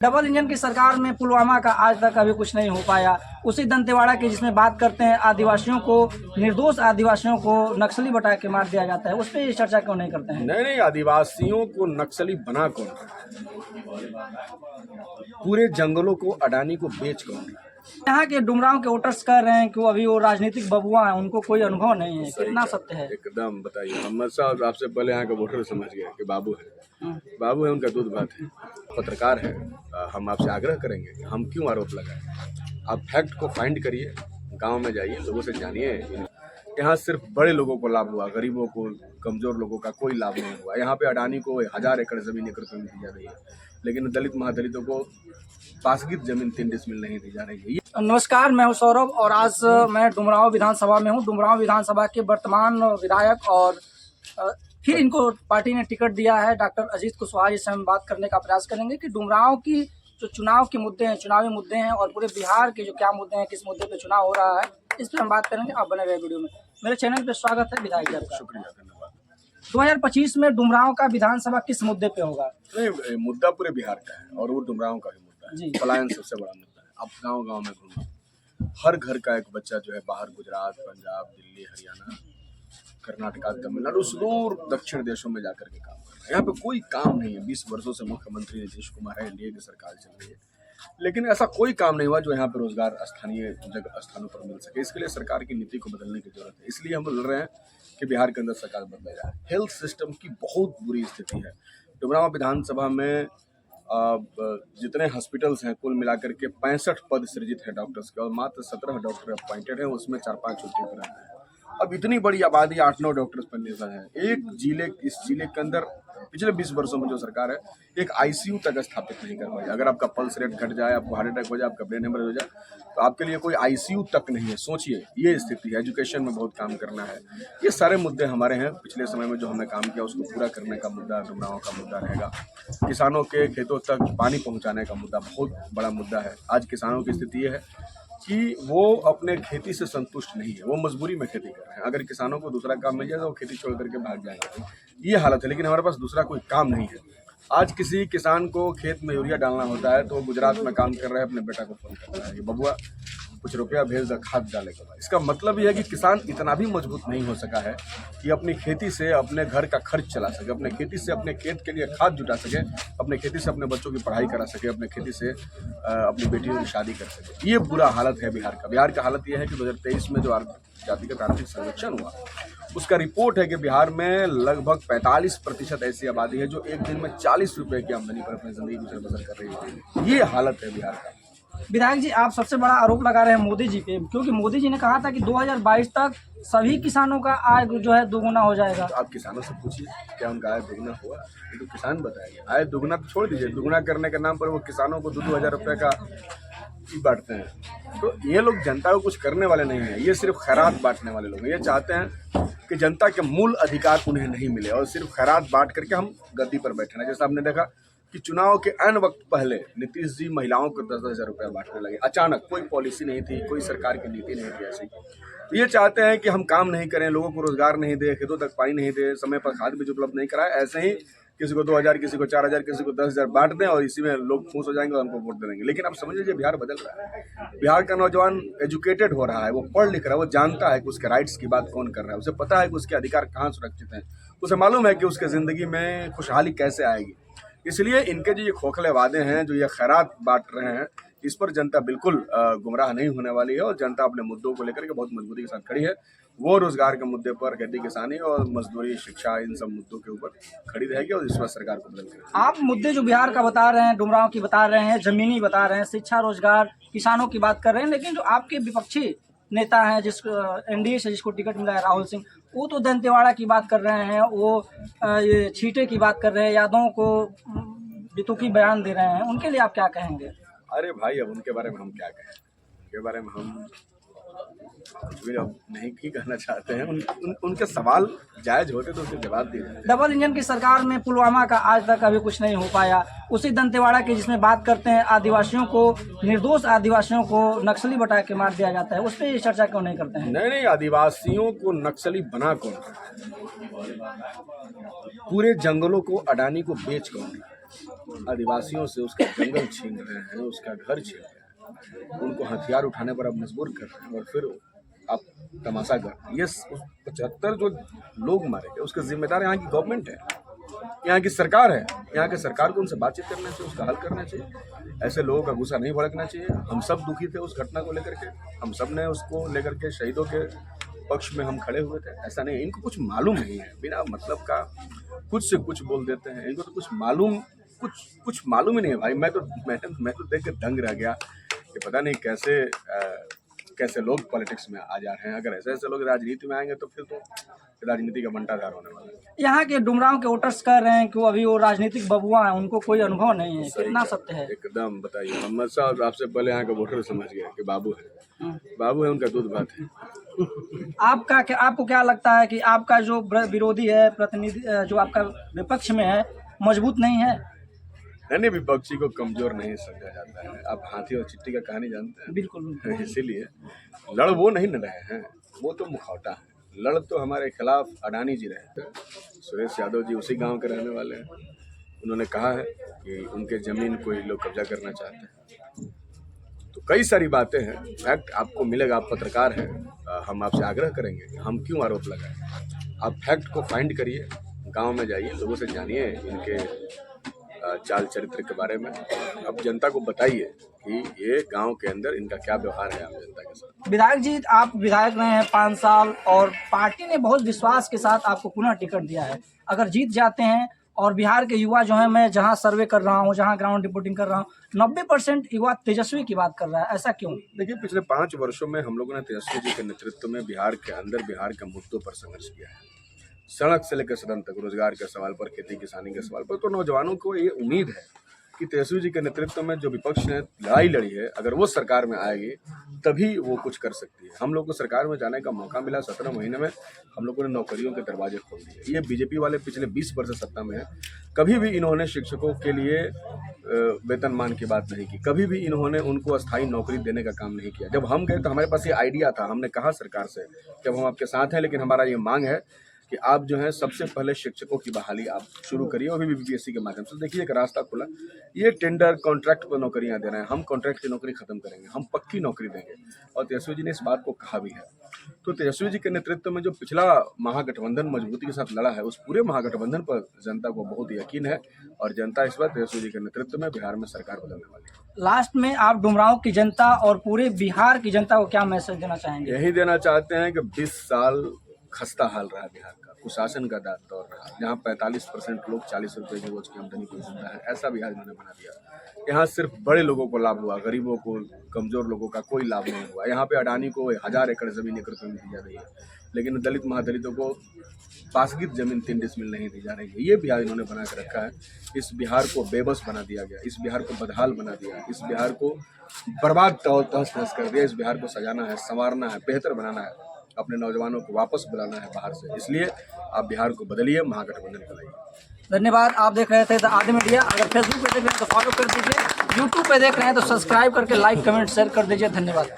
Double engine की सरकार में पुलवामा का आज तक अभी कुछ नहीं हो पाया। उसी दंतेवाड़ा की जिसमें बात करते हैं आदिवासियों को, निर्दोष आदिवासियों को नक्सली बता के मार दिया जाता है, उस पर चर्चा क्यों नहीं करते हैं? नहीं, आदिवासियों को नक्सली बना कौन रहा है? पूरे जंगलों को अडानी को बेच कौन रहा है? यहाँ के डुमरांव के वोटर्स कह रहे हैं कि अभी वो राजनीतिक बबुआ हैं, उनको कोई अनुभव नहीं है। कितना सत्य है? एकदम बताइए। हम साहब आपसे पहले यहाँ का वोटर समझ गए कि बाबू है, बाबू है, उनका दूध भात है, पत्रकार है। हम आपसे आग्रह करेंगे कि हम क्यों आरोप लगाएं। आप फैक्ट को फाइंड करिए, गांव में जाइए, लोगों से जानिए। यहाँ सिर्फ बड़े लोगों को लाभ हुआ, गरीबों को, कमजोर लोगों का कोई लाभ नहीं हुआ। यहाँ पे अडानी को 1000 एकड़ जमीन दी जा रही है, लेकिन दलित महादलितों को पासगीत जमीन 3 डिसमिल नहीं दी जा रही है। नमस्कार, मैं हूं सौरभ और आज मैं डुमरांव विधानसभा में हूं। डुमरांव विधानसभा के वर्तमान विधायक और फिर इनको पार्टी ने टिकट दिया है डॉक्टर अजीत कुशवाहा। इससे हम बात करने का प्रयास करेंगे कि डुमरांव की जो चुनाव के मुद्दे हैं, चुनावी मुद्दे हैं, और पूरे बिहार के जो क्या मुद्दे हैं, किस मुद्दे पे चुनाव हो रहा है, इस पर हम बात करेंगे। आप बने रहे वीडियो में। मेरे चैनल पे स्वागत है विधायक जी आपका। शुक्रिया, धन्यवाद। 2025 में डुमरांव का विधानसभा किस मुद्दे पे होगा? नहीं, मुद्दा पूरे बिहार का है और वो डुमरांव का भी मुद्दा है। पलायन सबसे बड़ा मुद्दा है। आप गांव-गांव में घूमो, हर घर का एक बच्चा जो है बाहर गुजरात, पंजाब, दिल्ली, हरियाणा, कर्नाटका, तमिलनाडु, सुदूर दक्षिण देशों में जाकर के काम कर रहा है। यहाँ पे कोई काम नहीं है। 20 वर्षों से मुख्यमंत्री नीतीश कुमार है, एनडीए की सरकार चल रही है, लेकिन ऐसा कोई काम नहीं हुआ जो यहाँ पे रोजगार स्थानीय स्थानों पर मिल सके। इसके लिए सरकार की नीति को बदलने की जरूरत है। इसलिए हम लड़ रहे हैं कि बिहार के अंदर सरकार बदले जाए। हेल्थ सिस्टम की बहुत बुरी स्थिति है। डुमरांव विधानसभा में जितने हॉस्पिटल्स हैं कुल मिलाकर के 65 पद सृजित है डॉक्टर्स के, और मात्र 17 डॉक्टर अपॉइंटेड हैं, उसमें 4-5 छुट्टी पर हैं। अब इतनी बड़ी आबादी 8-9 डॉक्टर्स पर निर्भर है। इस जिले के अंदर पिछले 20 वर्षों में जो सरकार है एक आईसीयू तक स्थापित नहीं कर पाई। अगर आपका पल्स रेट घट जाए, आपको हार्ट अटैक हो जाए, आपका ब्रेन हेमरेज हो जाए, तो आपके लिए कोई आईसीयू तक नहीं है। सोचिए, ये स्थिति है। एजुकेशन में बहुत काम करना है। ये सारे मुद्दे हमारे हैं। पिछले समय में जो हमने काम किया उसको पूरा करने का मुद्दा डुमरांव का मुद्दा रहेगा। किसानों के खेतों तक पानी पहुंचाने का मुद्दा बहुत बड़ा मुद्दा है। आज किसानों की स्थिति ये है कि वो अपने खेती से संतुष्ट नहीं है, वो मजबूरी में खेती कर रहे हैं। अगर किसानों को दूसरा काम मिल जाए तो वो खेती छोड़ करके भाग जाएंगे, ये हालत है। लेकिन हमारे पास दूसरा कोई काम नहीं है। आज किसी किसान को खेत में यूरिया डालना होता है तो वो गुजरात में काम कर रहे हैं, अपने बेटा को फोन करता है कि बबुआ कुछ रुपया भेज दो खाद डाले के बाद। इसका मतलब यह है कि किसान इतना भी मजबूत नहीं हो सका है कि अपनी खेती से अपने घर का खर्च चला सके, अपने खेती से अपने खेत के लिए खाद जुटा सके, अपने खेती से अपने बच्चों की पढ़ाई करा सके, अपने खेती से अपनी बेटियों की शादी कर सके। ये बुरा हालत है बिहार का। बिहार का हालत यह है कि 2023 में जो जातिगत आर्थिक सर्वेक्षण हुआ उसका रिपोर्ट है कि बिहार में लगभग 45% ऐसी आबादी है जो एक दिन में 40 रुपए की आमदनी पर अपनी जिंदगी गुजर बसर कर रही है। ये हालत है बिहार का। विधायक जी, आप सबसे बड़ा आरोप लगा रहे हैं मोदी जी पे, क्योंकि मोदी जी ने कहा था कि 2022 तक सभी किसानों का आय जो है दोगुना हो जाएगा। तो आप किसानों से पूछिए क्या उनका आय दोगुना हुआ? ये तो किसान बताएंगे। आय दोगुना तो छोड़ दीजिए, दुगुना करने के नाम पर वो किसानों को 2-2 हज़ार रुपये का बांटते हैं। तो ये लोग जनता को कुछ करने वाले नहीं हैं, ये सिर्फ खैरात बांटने वाले लोग हैं। ये चाहते हैं कि जनता के मूल अधिकार उन्हें नहीं मिले और सिर्फ खैरात बांट करके हम गद्दी पर बैठे हैं। जैसा आपने देखा कि चुनाव के ऐन वक्त पहले नीतीश जी महिलाओं को 10-10 हज़ार रुपया बांटने लगे अचानक। कोई पॉलिसी नहीं थी, कोई सरकार की नीति नहीं थी ऐसी। तो ये चाहते हैं कि हम काम नहीं करें, लोगों को रोजगार नहीं दे, खेतों तक पानी नहीं दे, समय पर खाद बीज उपलब्ध नहीं कराए। ऐसे ही किसी को 2,000, किसी को 4,000, किसी को 10,000 बांट दें और इसी में लोग खुश हो जाएंगे और हमको वोट दे देंगे। लेकिन आप समझ लीजिए बिहार बदल रहा है। बिहार का नौजवान एजुकेटेड हो रहा है, वो पढ़ लिख रहा है, वो जानता है कि उसके राइट्स की बात कौन कर रहा है, उसे पता है कि उसके अधिकार कहाँ सुरक्षित हैं, उसे मालूम है कि उसके ज़िंदगी में खुशहाली कैसे आएगी। इसलिए इनके जो ये खोखले वादे हैं, जो ये खैरात बांट रहे हैं, इस पर जनता बिल्कुल गुमराह नहीं होने वाली है और जनता अपने मुद्दों को लेकर के बहुत मजबूती के साथ खड़ी है। वो रोजगार के मुद्दे पर, खेती किसानी और मजदूरी, शिक्षा, इन सब मुद्दों के ऊपर खड़ी रहेगी और इस पर सरकार को बदल करेगी। आप मुद्दे जो बिहार का बता रहे हैं, डुमरांव की बता रहे हैं, जमीनी बता रहे हैं, शिक्षा, रोजगार, किसानों की बात कर रहे हैं, लेकिन जो आपके विपक्षी नेता हैं एनडीए से जिसको टिकट मिला है, राहुल सिंह, वो तो दंतेवाड़ा की बात कर रहे हैं, वो ये छींटे की बात कर रहे हैं, यादवों को बेतुकी बयान दे रहे हैं। उनके लिए आप क्या कहेंगे? अरे भाई, अब उनके बारे में हम क्या कहें? उनके बारे में हम कुछ भी अब नहीं ही कहना चाहते हैं। उनके सवाल जायज होते तो उसके जवाब दिए जाते। डबल इंजन की सरकार में पुलवामा का आज तक अभी कुछ नहीं हो पाया। उसी दंतेवाड़ा की जिसमें बात करते हैं आदिवासियों को, निर्दोष आदिवासियों को नक्सली बता के मार दिया जाता है, उस पर चर्चा क्यों नहीं करते हैं? नहीं, आदिवासियों को नक्सली बना कौन रहा है? पूरे जंगलों को अडानी को बेच कौन रहा है? आदिवासियों से उसका जंगल छीन रहे हैं, उसका घर छीन रहे हैं, उनको हथियार उठाने पर अब मजबूर कर रहे हैं और फिर आप तमाशा कर रहे हैं। ये 75 जो लोग मारे गए उसके जिम्मेदार यहाँ की गवर्नमेंट है, यहाँ की सरकार है। यहाँ की सरकार को उनसे बातचीत करना चाहिए, उसका हल करना चाहिए। ऐसे लोगों का गुस्सा नहीं भड़कना चाहिए। हम सब दुखी थे उस घटना को लेकर के, हम सब ने उसको लेकर के शहीदों के पक्ष में हम खड़े हुए थे। ऐसा नहीं, इनको कुछ मालूम नहीं है, बिना मतलब का कुछ से कुछ बोल देते हैं। इनको तो कुछ मालूम ही नहीं है भाई। मैं तो देख के दंग रह गया कि पता नहीं कैसे लोग पॉलिटिक्स में आ जा रहे हैं। अगर ऐसे लोग राजनीति में आएंगे तो फिर तो राजनीति का बंटाधार होने वाला है। यहाँ के डुमरांव के वोटर्स कह रहे हैं कि अभी वो राजनीतिक बबुआ हैं, उनको कोई अनुभव नहीं है। कितना सत्य है? एकदम बताइए। मोहम्मद साहब आपसे पहले यहाँ का वोटर समझ गया कि बाबू है, उनका दूध भात है। आपको क्या लगता है कि आपका जो विरोधी है, प्रतिनिधि जो आपका विपक्ष में है, मजबूत नहीं है? नहीं, विपक्षी को कमजोर नहीं समझा जाता है। आप हाथी और चिट्टी का कहानी जानते हैं? बिल्कुल। इसीलिए लड़ वो नहीं न रहे हैं, वो तो मुखौटा है। लड़ तो हमारे खिलाफ अडानी जी रहे थे। सुरेश यादव जी उसी गांव के रहने वाले हैं। उन्होंने कहा है कि उनके जमीन को ये लोग कब्जा करना चाहते हैं। तो कई सारी बातें हैं, फैक्ट आपको मिलेगा। आप पत्रकार हैं, हम आपसे आग्रह करेंगे कि हम क्यों आरोप लगाएं। आप फैक्ट को फाइंड करिए, गांव में जाइए, लोगों से जानिए इनके चाल चरित्र के बारे में। अब जनता को बताइए कि ये गांव के अंदर इनका क्या व्यवहार है आम जनता के साथ। विधायक जी, आप विधायक रहे हैं 5 साल और पार्टी ने बहुत विश्वास के साथ आपको पुनः टिकट दिया है। अगर जीत जाते हैं और बिहार के युवा जो है, मैं जहां सर्वे कर रहा हूं, जहां ग्राउंड रिपोर्टिंग कर रहा हूं, 90% युवा तेजस्वी की बात कर रहा है। ऐसा क्यों? देखिए, पिछले 5 वर्षों में हम लोगों ने तेजस्वी जी के नेतृत्व में बिहार के अंदर बिहार के मुद्दों पर संघर्ष किया है। सड़क से लेकर सदन तक, रोजगार के सवाल पर, खेती किसानी के सवाल पर। तो नौजवानों को ये उम्मीद है कि तेजस्वी जी के नेतृत्व में जो विपक्ष ने लड़ाई लड़ी है, अगर वो सरकार में आएगी तभी वो कुछ कर सकती है। हम लोग को सरकार में जाने का मौका मिला। 17 महीने में हम लोगों ने नौकरियों के दरवाजे खोल दिए। ये बीजेपी वाले पिछले 20 वर्ष सत्ता में है, कभी भी इन्होंने शिक्षकों के लिए वेतनमान की बात नहीं की। कभी भी इन्होंने उनको अस्थायी नौकरी देने का काम नहीं किया। जब हम गए तो हमारे पास ये आइडिया था, हमने कहा सरकार से जब हम आपके साथ हैं, लेकिन हमारा ये मांग है कि आप जो है सबसे पहले शिक्षकों की बहाली आप शुरू करिए, और भी बीपीएससी के माध्यम से। देखिए, एक रास्ता खुला। ये टेंडर कॉन्ट्रैक्ट पर नौकरियां दे रहे हैं, हम कॉन्ट्रैक्ट की नौकरी खत्म करेंगे, हम पक्की नौकरी देंगे। और तेजस्वी जी ने इस बात को कहा भी है। तो तेजस्वी जी के नेतृत्व में जो पिछला महागठबंधन मजबूती के साथ लड़ा है, उस पूरे महागठबंधन पर जनता को बहुत यकीन है, और जनता इस बार तेजस्वी जी के नेतृत्व में बिहार में सरकार बदलने वाली है। लास्ट में आप डुमरांव की जनता और पूरे बिहार की जनता को क्या मैसेज देना चाहेंगे? यही देना चाहते हैं कि 20 साल खस्ता हाल रहा बिहार का, कुशासन का दौर रहा, जहाँ 45% लोग 40 रुपए की रोज की आमदनी को जिंदा है। ऐसा बिहार इन्होंने बना दिया। यहाँ सिर्फ बड़े लोगों को लाभ हुआ, गरीबों को, कमजोर लोगों का कोई लाभ नहीं हुआ। यहाँ पे अडानी को 1000 एकड़ जमीन एकड़ में दी जा रही है, लेकिन दलित महादलितों को पासगीत जमीन 3 डिसमिल नहीं दी जा रही है। ये बिहार इन्होंने बना के रखा है। इस बिहार को बेबस बना दिया गया, इस बिहार को बदहाल बना दिया, इस बिहार को बर्बाद तहस नहस कर दिया। इस बिहार को सजाना है, संवारना है, बेहतर बनाना है, अपने नौजवानों को वापस बुलाना है बाहर से। इसलिए आप बिहार को बदलिए, महागठबंधन बनाइए। धन्यवाद। आप देख रहे थे द आदि मीडिया। अगर फेसबुक पे देख रहे हैं तो फॉलो कर दीजिए, यूट्यूब पे देख रहे हैं तो सब्सक्राइब करके लाइक कमेंट शेयर कर दीजिए। धन्यवाद।